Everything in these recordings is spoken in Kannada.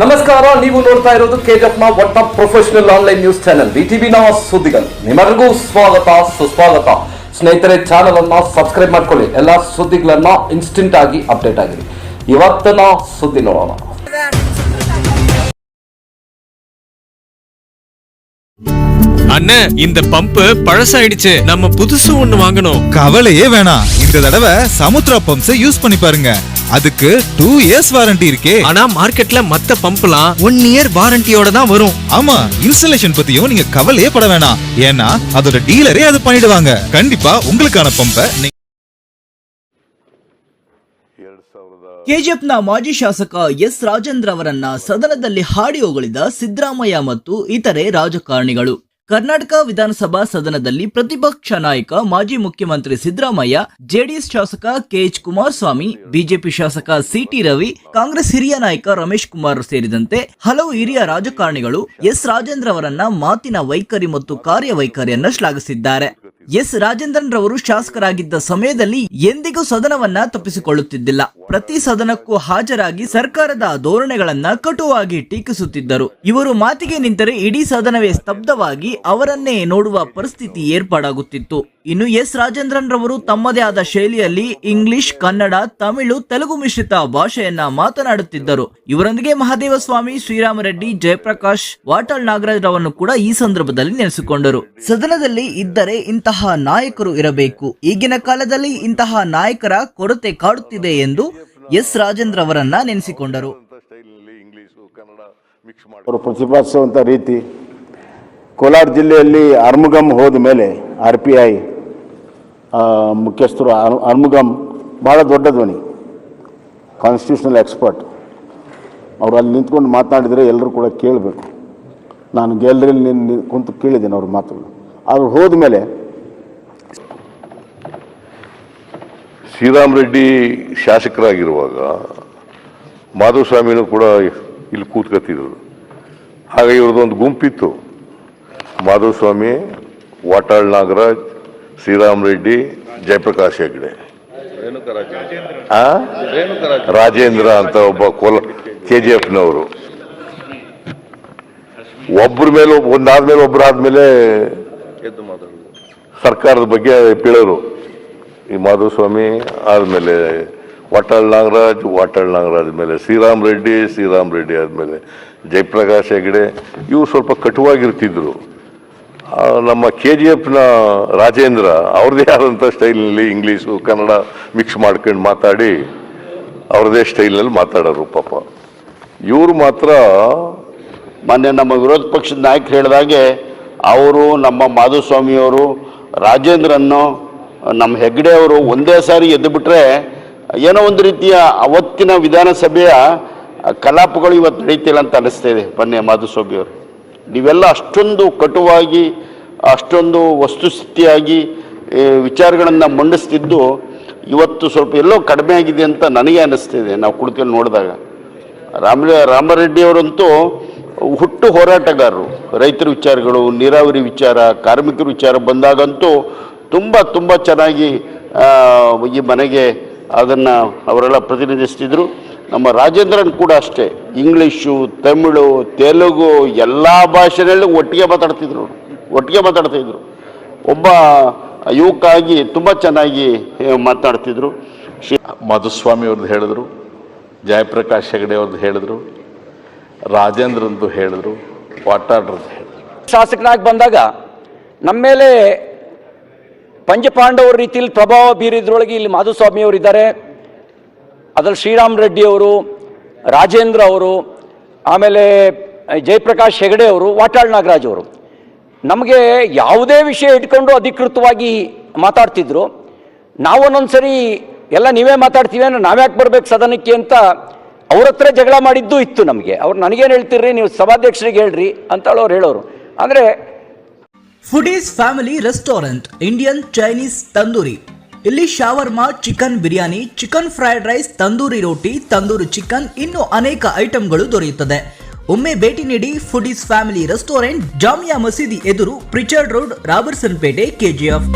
ನಮಸ್ಕಾರ, ನೀವು ನೋಡ್ತಾ ಇರೋದು ಕೆಜಿಎಫ್ನ one top professional online news channel ವಿಟಿವಿನ ಸುದ್ದಿಗಳು. ನಿಮಗೂ ಸ್ವಾಗತ ಸುಸ್ವಾಗತ. ಸ್ನೇಹಿತರೆ, ಚಾನೆಲ್ ಅನ್ನ ಸಬ್ಸ್ಕ್ರೈಬ್ ಮಾಡ್ಕೊಳ್ಳಿ. ಎಲ್ಲಾ ಸುದ್ದಿಗಳನ್ನ ಇನ್ಸ್ಟೆಂಟ್ ಆಗಿ ಅಪ್ಡೇಟ್ ಆಗಿರಿ. ಇವತ್ತಿನ ಸುದ್ದಿ ನೋಡೋಣ. அண்ணே, இந்த பம்ப் பழசாயிடுச்சு. நம்ம புதுசு ஒண்ணு வாங்கணும். கவலையே வேணாம். இந்த தடவை சமுத்ரா பம்ப்ஸ் யூஸ் பண்ணி பாருங்க. அதுக்கு 2 years வாரண்டி இருக்கே. ஆனா மார்க்கெட்ல மத்த பம்ப்லாம் 1 year வாரண்டியோட தான் வரும். ஆமா, இன்ஸ்டாலேஷன் பத்தியும் நீங்க கவலையே பட வேணாம். ஏன்னா அதோட டீலரே அது பண்ணிடுவாங்க. கண்டிப்பா உங்களுக்கான பம்பை ಕೆಜಿಎಫ್ನ ಮಾಜಿ ಶಾಸಕ ಎಸ್ ರಾಜೇಂದ್ರ ಅವರನ್ನ ಸದನದಲ್ಲಿ ಹಾಡಿ ಹೊಗಳಿದ ಸಿದ್ದರಾಮಯ್ಯ ಮತ್ತು ಇತರೆ ರಾಜಕಾರಣಿಗಳು. ಕರ್ನಾಟಕ ವಿಧಾನಸಭಾ ಸದನದಲ್ಲಿ ಪ್ರತಿಪಕ್ಷ ನಾಯಕ ಮಾಜಿ ಮುಖ್ಯಮಂತ್ರಿ ಸಿದ್ದರಾಮಯ್ಯ, ಜೆಡಿಎಸ್ ಶಾಸಕ ಕೆಎಚ್ ಕುಮಾರಸ್ವಾಮಿ, ಬಿಜೆಪಿ ಶಾಸಕ ಸಿಟಿ ರವಿ, ಕಾಂಗ್ರೆಸ್ ಹಿರಿಯ ನಾಯಕ ರಮೇಶ್ ಕುಮಾರ್ ಸೇರಿದಂತೆ ಹಲವು ಹಿರಿಯ ರಾಜಕಾರಣಿಗಳು ಎಸ್ ರಾಜೇಂದ್ರ ಅವರನ್ನ ಮಾತಿನ ವೈಖರಿ ಮತ್ತು ಕಾರ್ಯವೈಖರಿಯನ್ನ ಶ್ಲಾಘಿಸಿದ್ದಾರೆ. ಎಸ್ ರಾಜೇಂದ್ರನ್ ರವರು ಶಾಸಕರಾಗಿದ್ದ ಸಮಯದಲ್ಲಿ ಎಂದಿಗೂ ಸದನವನ್ನ ತಪ್ಪಿಸಿಕೊಳ್ಳುತ್ತಿದ್ದಿಲ್ಲ. ಪ್ರತಿ ಸದನಕ್ಕೂ ಹಾಜರಾಗಿ ಸರ್ಕಾರದ ಧೋರಣೆಗಳನ್ನ ಕಟುವಾಗಿ ಟೀಕಿಸುತ್ತಿದ್ದರು. ಇವರು ಮಾತಿಗೆ ನಿಂತರೆ ಇಡೀ ಸದನವೇ ಸ್ತಬ್ಧವಾಗಿ ಅವರನ್ನೇ ನೋಡುವ ಪರಿಸ್ಥಿತಿ ಏರ್ಪಾಡಾಗುತ್ತಿತ್ತು. ಇನ್ನು ಎಸ್ ರಾಜೇಂದ್ರನ್ ರವರು ತಮ್ಮದೇ ಆದ ಶೈಲಿಯಲ್ಲಿ ಇಂಗ್ಲಿಷ್, ಕನ್ನಡ, ತಮಿಳು, ತೆಲುಗು ಮಿಶ್ರಿತ ಭಾಷೆಯನ್ನ ಮಾತನಾಡುತ್ತಿದ್ದರು. ಇವರೊಂದಿಗೆ ಮಹದೇವ ಸ್ವಾಮಿ, ಶ್ರೀರಾಮ ರೆಡ್ಡಿ, ಜಯಪ್ರಕಾಶ್, ವಾಟಾಳ್ ನಾಗರಾಜ್ ರವನ್ನು ಕೂಡ ಈ ಸಂದರ್ಭದಲ್ಲಿ ನೆನೆಸಿಕೊಂಡರು. ಸದನದಲ್ಲಿ ಇದ್ದರೆ ಇಂತಹ ನಾಯಕರು ಇರಬೇಕು. ಈಗಿನ ಕಾಲದಲ್ಲಿ ಇಂತಹ ನಾಯಕರ ಕೊರತೆ ಕಾಡುತ್ತಿದೆ ಎಂದು ಎಸ್ ರಾಜೇಂದ್ರ ಅವರನ್ನ ನೆನೆಸಿಕೊಂಡರು. ಅವರು ಪ್ರತಿಪಾದಿಸುವಂತ ರೀತಿ ಕೋಲಾರ ಜಿಲ್ಲೆಯಲ್ಲಿ ಅರ್ಮುಗಮ್ ಹೋದ ಮೇಲೆ RPI ಮುಖ್ಯಸ್ಥರು ಅರ್ಮುಗಮ್ ಬಹಳ ದೊಡ್ಡ ಧ್ವನಿ, ಕಾನ್ಸ್ಟಿಟ್ಯೂಷನಲ್ ಎಕ್ಸ್ಪರ್ಟ್. ಅವರು ಅಲ್ಲಿ ನಿಂತ್ಕೊಂಡು ಮಾತನಾಡಿದರೆ ಎಲ್ಲರೂ ಕೂಡ ಕೇಳಬೇಕು. ನಾನು ಗ್ಯಾಲರಿಯಲ್ಲಿ ಕುಂತು ಕೇಳಿದ್ದೇನೆ ಅವ್ರ ಮಾತುಗಳು. ಅವ್ರು ಹೋದ ಮೇಲೆ ಶ್ರೀರಾಮ್ ರೆಡ್ಡಿ ಶಾಸಕರಾಗಿರುವಾಗ ಮಾಧುಸ್ವಾಮಿನೂ ಕೂಡ ಇಲ್ಲಿ ಕೂತ್ಕೊತಿದ್ರು. ಹಾಗೆ ಇವ್ರದ್ದೊಂದು ಗುಂಪಿತ್ತು. ಮಾಧುಸ್ವಾಮಿ, ವಾಟಾಳ್ ನಾಗರಾಜ್, ಶ್ರೀರಾಮ್ ರೆಡ್ಡಿ, ಜಯಪ್ರಕಾಶ್ ಹೆಗ್ಡೆ, ರಾಜೇಂದ್ರ ಅಂತ ಒಬ್ಬ KGFನವರು. ಒಬ್ಬರ ಮೇಲೆ ಒಂದಾದ್ಮೇಲೆ ಒಬ್ಬರಾದ್ಮೇಲೆ ಸರ್ಕಾರದ ಬಗ್ಗೆ ಬೀಳೋರು. ಈ ಮಾಧುಸ್ವಾಮಿ ಆದ್ಮೇಲೆ ವಾಟಾಳ್ ನಾಗರಾಜ್ ಮೇಲೆ ಶ್ರೀರಾಮ್ ರೆಡ್ಡಿ ಆದ್ಮೇಲೆ ಜಯಪ್ರಕಾಶ್ ಹೆಗ್ಡೆ. ಇವು ಸ್ವಲ್ಪ ಕಟುವಾಗಿರ್ತಿದ್ರು. ನಮ್ಮ KGFನ ರಾಜೇಂದ್ರ ಅವ್ರದ್ದೇ ಆದಂಥ ಸ್ಟೈಲ್ನಲ್ಲಿ ಇಂಗ್ಲೀಷು, ಕನ್ನಡ ಮಿಕ್ಸ್ ಮಾಡ್ಕೊಂಡು ಮಾತಾಡಿ ಅವ್ರದ್ದೇ ಸ್ಟೈಲ್ನಲ್ಲಿ ಮಾತಾಡೋರು. ಪಾಪ ಇವರು ಮಾತ್ರ ಮೊನ್ನೆ ನಮ್ಮ ವಿರೋಧ ಪಕ್ಷದ ನಾಯಕರು ಹೇಳಿದಾಗೆ ಅವರು, ನಮ್ಮ ಮಾಧುಸ್ವಾಮಿಯವರು, ರಾಜೇಂದ್ರನ್ನು, ನಮ್ಮ ಹೆಗ್ಡೆ ಅವರು ಒಂದೇ ಸಾರಿ ಎದ್ದು ಬಿಟ್ರೆ ಏನೋ ಒಂದು ರೀತಿಯ ಅವತ್ತಿನ ವಿಧಾನಸಭೆಯ ಕಲಾಪಗಳು ಇವತ್ತು ನಡೀತಿಲ್ಲ ಅಂತ ಅನಿಸ್ತಾ ಇದೆ. ಮೊನ್ನೆ ಮಾಧುಸ್ವಾಮಿಯವರು ನೀವೆಲ್ಲ ಅಷ್ಟೊಂದು ಕಟುವಾಗಿ, ಅಷ್ಟೊಂದು ವಸ್ತುಸ್ಥಿತಿಯಾಗಿ ವಿಚಾರಗಳನ್ನು ಮಂಡಿಸ್ತಿದ್ದು ಇವತ್ತು ಸ್ವಲ್ಪ ಎಲ್ಲೋ ಕಡಿಮೆ ಆಗಿದೆ ಅಂತ ನನಗೆ ಅನ್ನಿಸ್ತಿದೆ. ನಾವು ಕುಳಿತಲ್ಲಿ ನೋಡಿದಾಗ ರಾಮರೆಡ್ಡಿಯವರಂತೂ ಹುಟ್ಟು ಹೋರಾಟಗಾರರು. ರೈತರ ವಿಚಾರಗಳು, ನೀರಾವರಿ ವಿಚಾರ, ಕಾರ್ಮಿಕರ ವಿಚಾರ ಬಂದಾಗಂತೂ ತುಂಬ ಚೆನ್ನಾಗಿ ಈ ಮನೆಗೆ ಅದನ್ನು ಅವರೆಲ್ಲ ಪ್ರತಿನಿಧಿಸ್ತಿದ್ರು. ನಮ್ಮ ರಾಜೇಂದ್ರನ್ ಕೂಡ ಅಷ್ಟೇ, ಇಂಗ್ಲೀಷು, ತಮಿಳು, ತೆಲುಗು ಎಲ್ಲ ಭಾಷೆಗಳಲ್ಲಿ ಒಟ್ಟಿಗೆ ಮಾತಾಡ್ತಿದ್ರು. ಒಬ್ಬ ಯುವಕ ಆಗಿ ತುಂಬ ಚೆನ್ನಾಗಿ ಮಾತನಾಡ್ತಿದ್ರು. ಮಾಧುಸ್ವಾಮಿ ಅವ್ರದ್ದು ಹೇಳಿದ್ರು, ಜಯಪ್ರಕಾಶ್ ಹೆಗಡೆ ಅವ್ರದ್ದು ಹೇಳಿದ್ರು, ರಾಜೇಂದ್ರಂದು ಹೇಳಿದ್ರು, ವಾಟಾಳ್ರದ್ದು ಹೇಳಿದ್ರು. ಶಾಸಕನಾಗಿ ಬಂದಾಗ ನಮ್ಮ ಮೇಲೆ ಪಂಚಪಾಂಡವರ ರೀತಿಯಲ್ಲಿ ಪ್ರಭಾವ ಬೀರಿದ್ರೊಳಗೆ ಇಲ್ಲಿ ಮಾಧುಸ್ವಾಮಿಯವರು ಇದ್ದಾರೆ. ಅದರಲ್ಲಿ ಶ್ರೀರಾಮ್ ರೆಡ್ಡಿ ಅವರು, ರಾಜೇಂದ್ರ ಅವರು, ಆಮೇಲೆ ಜಯಪ್ರಕಾಶ್ ಹೆಗಡೆ ಅವರು, ವಾಟಾಳ್ ನಾಗರಾಜ್ ಅವರು ನಮಗೆ ಯಾವುದೇ ವಿಷಯ ಇಟ್ಕೊಂಡು ಅಧಿಕೃತವಾಗಿ ಮಾತಾಡ್ತಿದ್ರು. ನಾವು ಒಂದೊಂದ್ಸರಿ ಎಲ್ಲ ನೀವೇ ಮಾತಾಡ್ತೀವಿ ಅಂದ್ರೆ ನಾವ್ಯಾಕೆ ಬರ್ಬೇಕು ಸದನಕ್ಕೆ ಅಂತ ಅವ್ರ ಹತ್ರ ಜಗಳ ಮಾಡಿದ್ದು ಇತ್ತು ನಮಗೆ. ಅವ್ರು ನನಗೇನು ಹೇಳ್ತಿರ್ರಿ, ನೀವು ಸಭಾಧ್ಯಕ್ಷರಿಗೆ ಹೇಳ್ರಿ ಅಂತ ಅವ್ರು ಹೇಳೋರು. ಅಂದರೆ foodies family restaurant, Indian, Chinese, tandoori. ಇಲ್ಲಿ shawarma, chicken biryani, chicken fried rice, tandoori roti, tandoori chicken, ಇನ್ನು ಅನೇಕ ಐಟಂಗಳು ದೊರೆಯುತ್ತದೆ. ಒಮ್ಮೆ ಭೇಟಿ ನೀಡಿ ಫುಡೀಸ್ ಫ್ಯಾಮಿಲಿ ರೆಸ್ಟೋರೆಂಟ್, ಜಾಮಿಯಾ ಮಸೀದಿ ಎದುರು, ಪ್ರಿಚರ್ಡ್ ರೋಡ್, ರಾಬರ್ಸನ್ ಪೇಟೆ, ಕೆಜಿಎಫ್.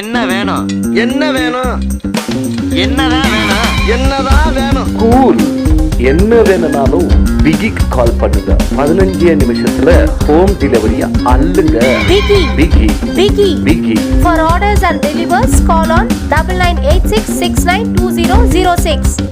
என்ன வேணும் என்னதான் வேணும் என்னதான் வேணும் கூல் என்ன வேணும்னாலும் பிகிக்கு கால் பண்ணுங்க. 15 நிமிஷத்துல ஹோம் டெலிவரியா அல்லுங்க. Biggie. பிகி Biggie. பிகி. For orders and delivers, call on 9986692006.